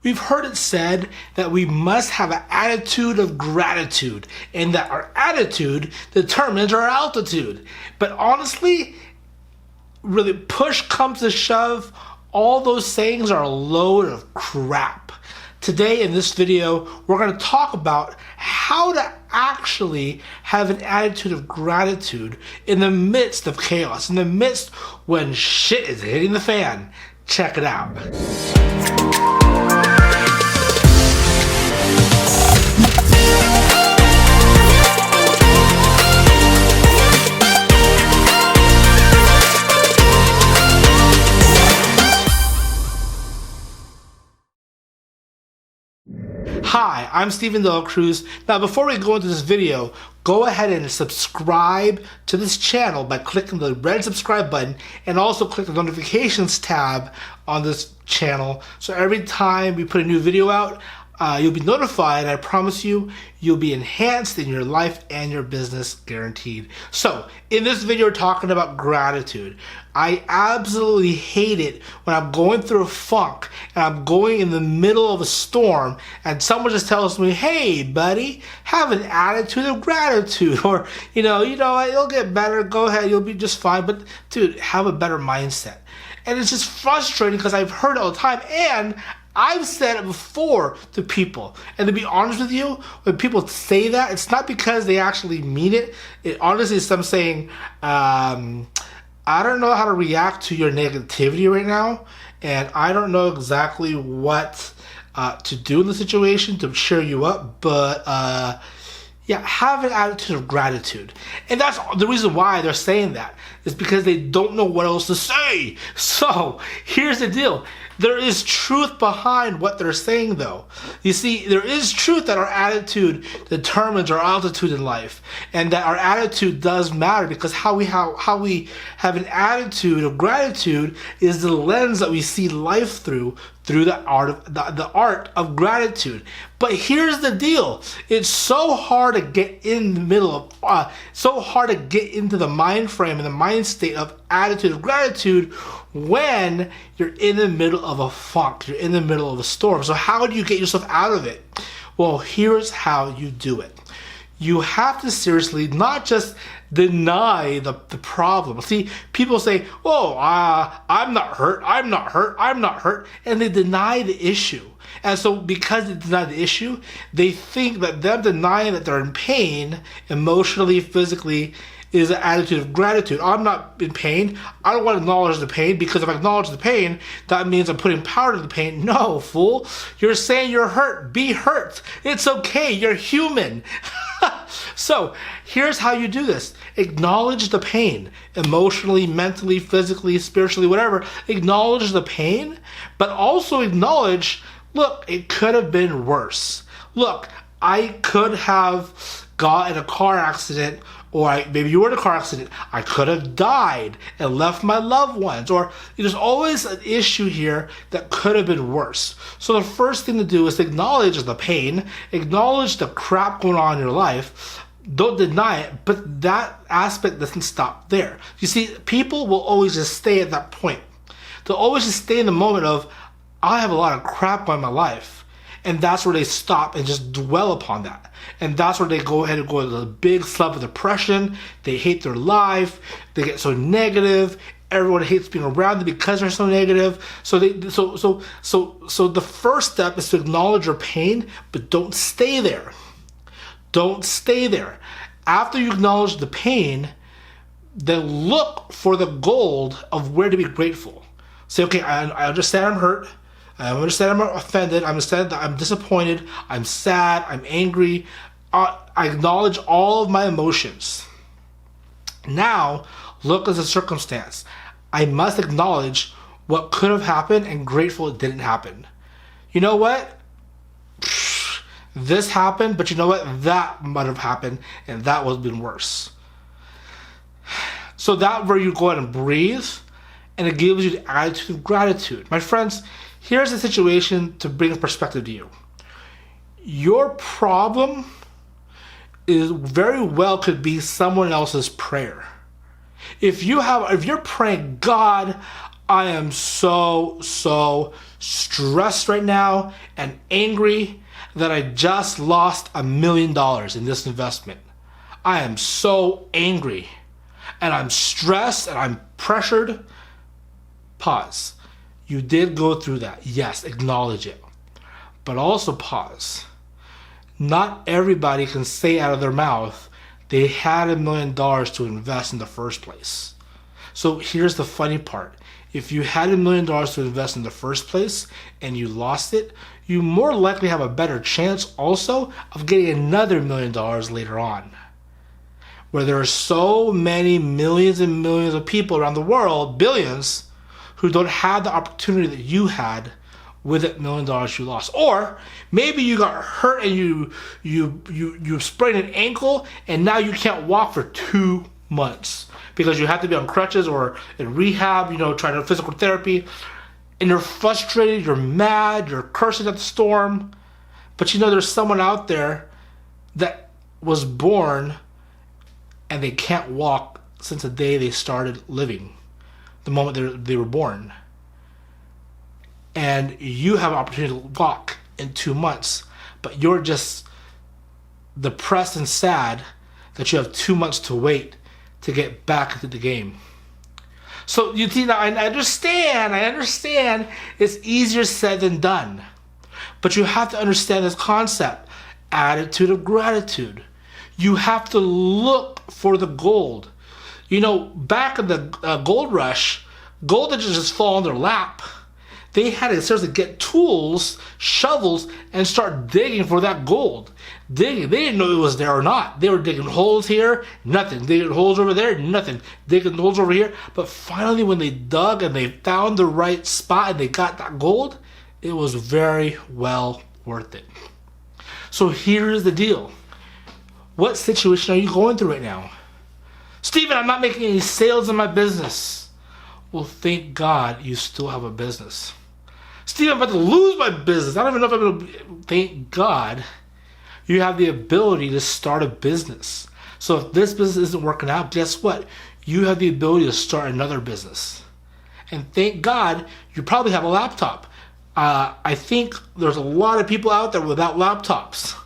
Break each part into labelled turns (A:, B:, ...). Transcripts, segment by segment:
A: We've heard it said that we must have an attitude of gratitude and that our attitude determines our altitude. But honestly, really push comes to shove, all those sayings are a load of crap. Today in this video, we're going to talk about how to actually have an attitude of gratitude in the midst of chaos, in the midst when shit is hitting the fan. Check it out. Hi, I'm Stephen De La Cruz. Now before we go into this video, go ahead and subscribe to this channel by clicking the red subscribe button and also click the notifications tab on this channel. So every time we put a new video out, you'll be notified. I promise you, you'll be enhanced in your life and your business, guaranteed. So in this video, we're talking about gratitude. I absolutely hate it when I'm going through a funk and I'm going in the middle of a storm and someone just tells me, hey buddy, have an attitude of gratitude, or you know, it'll get better, go ahead, you'll be just fine. But dude, have a better mindset. And it's just frustrating because I've heard it all the time, and I've said it before to people. And to be honest with you, when people say that, it's not because they actually mean it. It honestly is them saying, I don't know how to react to your negativity right now, and I don't know exactly what to do in the situation to cheer you up, but yeah, have an attitude of gratitude. And that's the reason why they're saying that, is because they don't know what else to say. So here's the deal. There is truth behind what they're saying, though. You see, there is truth that our attitude determines our altitude in life, and that our attitude does matter, because how we have an attitude of gratitude is the lens that we see life through the art of gratitude. But here's the deal: it's so hard to get in the middle of, so hard to get into the mind frame and the mind state of attitude of gratitude when you're in the middle of a funk, you're in the middle of a storm. So how do you get yourself out of it? Well, here's how you do it. You have to seriously not just deny the problem. See, people say, oh, I'm not hurt, I'm not hurt, I'm not hurt, and they deny the issue. And so because they deny the issue, they think that them denying that they're in pain, emotionally, physically, is an attitude of gratitude. I'm not in pain. I don't want to acknowledge the pain, because if I acknowledge the pain, that means I'm putting power to the pain. No, fool. You're saying you're hurt. Be hurt. It's okay. You're human. So here's how you do this. Acknowledge the pain. Emotionally, mentally, physically, spiritually, whatever. Acknowledge the pain, but also acknowledge, look, it could have been worse. Look, I could have got in a car accident, or maybe you were in a car accident. I could have died and left my loved ones. Or there's always an issue here that could have been worse. So the first thing to do is acknowledge the pain, acknowledge the crap going on in your life. Don't deny it, but that aspect doesn't stop there. You see, people will always just stay at that point. They'll always just stay in the moment of, I have a lot of crap on my life. And that's where they stop and just dwell upon that. And that's where they go ahead and go into a big slump of depression. They hate their life. They get so negative. Everyone hates being around them because they're so negative. So the first step is to acknowledge your pain, but don't stay there. Don't stay there. After you acknowledge the pain, then look for the gold of where to be grateful. Say, okay, I understand I'm hurt. I understand I'm offended. I understand that I'm disappointed. I'm sad. I'm angry. I acknowledge all of my emotions. Now, look at the circumstance. I must acknowledge what could have happened and grateful it didn't happen. You know what? This happened, but you know what? That might have happened, and that would have been worse. So that where you go ahead and breathe, and it gives you the attitude of gratitude. My friends, here's the situation to bring perspective to you. Your problem is very well could be someone else's prayer. If you're praying, God, I am so stressed right now and angry that I just lost $1 million in this investment. I am so angry and I'm stressed and I'm pressured. Pause. You did go through that. Yes, acknowledge it. But also pause. Not everybody can say out of their mouth they had $1 million to invest in the first place. So here's the funny part. If you had $1 million to invest in the first place and you lost it, you more likely have a better chance also of getting another $1 million later on. Where there are so many millions and millions of people around the world, billions, who don't have the opportunity that you had with that $1 million you lost. Or maybe you got hurt and you sprained an ankle and now you can't walk for 2 months because you have to be on crutches or in rehab, trying to physical therapy, and you're frustrated, you're mad, you're cursing at the storm. But there's someone out there that was born and they can't walk since the day they started living, the moment they were born. And you have an opportunity to walk in 2 months, but you're just depressed and sad that you have 2 months to wait to get back into the game. So you see, now I understand it's easier said than done. But you have to understand this concept, attitude of gratitude. You have to look for the gold. Back in the gold rush, gold didn't just fall on their lap. They had to seriously get tools, shovels, and start digging for that gold. Digging. They didn't know it was there or not. They were digging holes here, nothing. Digging holes over there, nothing. Digging holes over here. But finally, when they dug and they found the right spot and they got that gold, it was very well worth it. So here's the deal. What situation are you going through right now? Stephen, I'm not making any sales in my business. Well, thank God you still have a business. Steve, I'm about to lose my business. I don't even know if I'm going to... Thank God you have the ability to start a business. So if this business isn't working out, guess what? You have the ability to start another business. And thank God you probably have a laptop. I think there's a lot of people out there without laptops.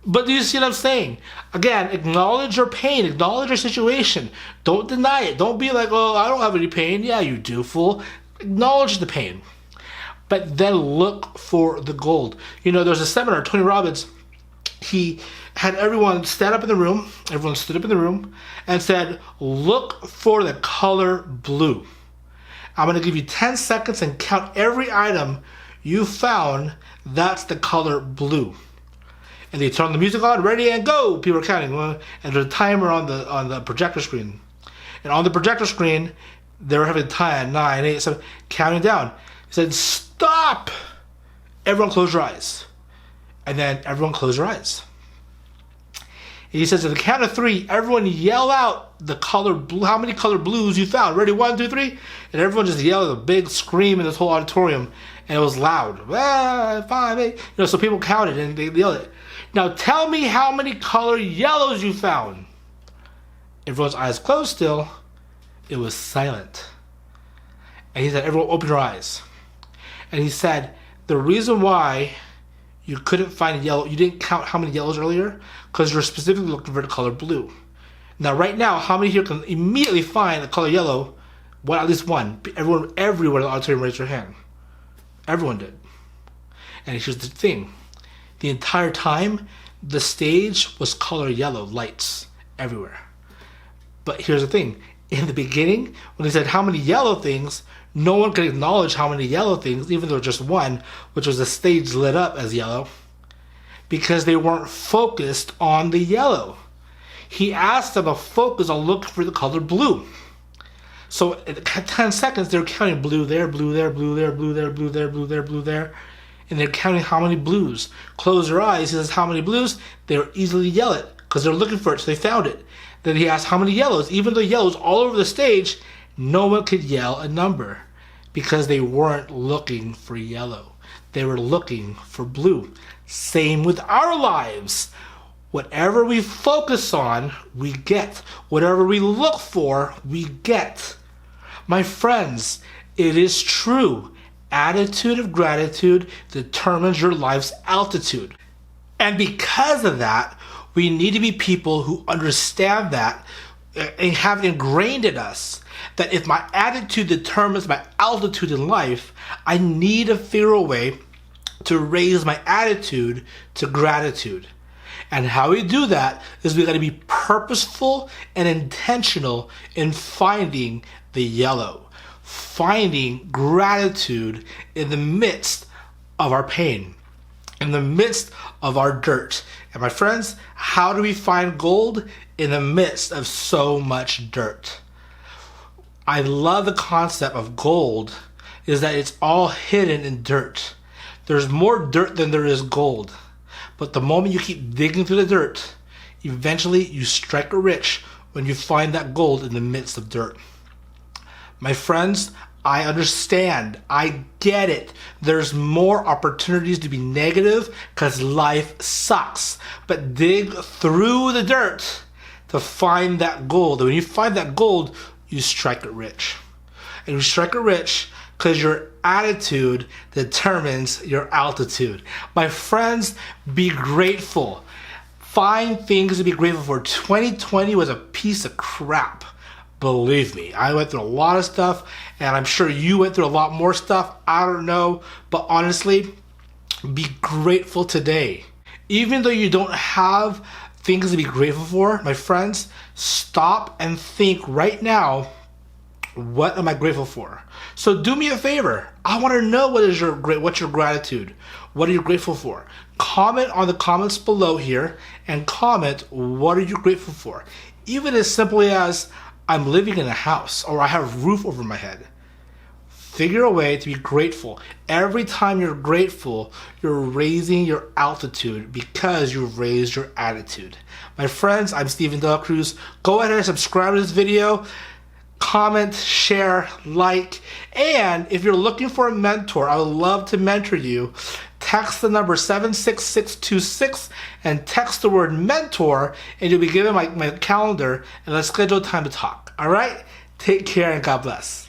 A: But do you see what I'm saying? Again, acknowledge your pain. Acknowledge your situation. Don't deny it. Don't be like, oh, I don't have any pain. Yeah, you do, fool. Acknowledge the pain. But then look for the gold. There's a seminar, Tony Robbins, he had everyone stand up in the room. Everyone stood up in the room and said, look for the color blue. I'm going to give you 10 seconds and count every item you found that's the color blue. And they turn the music on, ready and go. People are counting, and there's a timer on the projector screen. And on the projector screen, they were having time 9, 8, 7, counting down. He said, "Stop! Everyone, close your eyes." And then everyone close your eyes. And he says, at the count of 3, everyone yell out the color blue. How many color blues you found? Ready? 1, 2, 3, and everyone just yelled a big scream in this whole auditorium, and it was loud. 5, 8. So people counted and they yelled it. Now tell me how many color yellows you found. Everyone's eyes closed still. It was silent. And he said, everyone open your eyes. And he said, the reason why you couldn't find yellow, you didn't count how many yellows earlier, because you're specifically looking for the color blue. Now right now, how many here can immediately find the color yellow? Well, at least one. Everyone in the auditorium raised their hand. Everyone did. And here's the thing. The entire time, the stage was color yellow, lights everywhere. But here's the thing. In the beginning, when they said how many yellow things, no one could acknowledge how many yellow things, even though just one, which was the stage lit up as yellow, because they weren't focused on the yellow. He asked them to focus on looking for the color blue. So at 10 seconds, they're counting blue there, blue there, blue there, blue there, blue there, blue there, blue there. And they're counting how many blues. Close your eyes. He says, how many blues? They were easily yell it because they're looking for it, so they found it. Then he asked how many yellows. Even though yellows all over the stage, no one could yell a number because they weren't looking for yellow. They were looking for blue. Same with our lives. Whatever we focus on, we get. Whatever we look for, we get. My friends, it is true. Attitude of gratitude determines your life's altitude. And because of that, we need to be people who understand that and have it ingrained in us that if my attitude determines my altitude in life, I need to figure a way to raise my attitude to gratitude. And how we do that is we got to be purposeful and intentional in finding the yellow, finding gratitude in the midst of our pain, in the midst of our dirt. And my friends, how do we find gold? In the midst of so much dirt. I love the concept of gold is that it's all hidden in dirt. There's more dirt than there is gold. But the moment you keep digging through the dirt, eventually you strike it rich when you find that gold in the midst of dirt. My friends, I understand. I get it. There's more opportunities to be negative because life sucks. But dig through the dirt to find that gold. And when you find that gold, you strike it rich. And you strike it rich because your attitude determines your altitude. My friends, be grateful. Find things to be grateful for. 2020 was a piece of crap. Believe me, I went through a lot of stuff, and I'm sure you went through a lot more stuff. I don't know, but honestly, be grateful today. Even though you don't have things to be grateful for, my friends, stop and think right now, what am I grateful for? So do me a favor. I want to know what's your gratitude? What are you grateful for? Comment on the comments below here and comment what are you grateful for? Even as simply as I'm living in a house or I have a roof over my head. Figure a way to be grateful. Every time you're grateful, you're raising your altitude because you've raised your attitude. My friends, I'm Steven De La Cruz. Go ahead and subscribe to this video. Comment, share, like, and if you're looking for a mentor, I would love to mentor you. Text the number 76626 and text the word mentor, and you'll be given my calendar, and let's schedule time to talk. All right? Take care and God bless.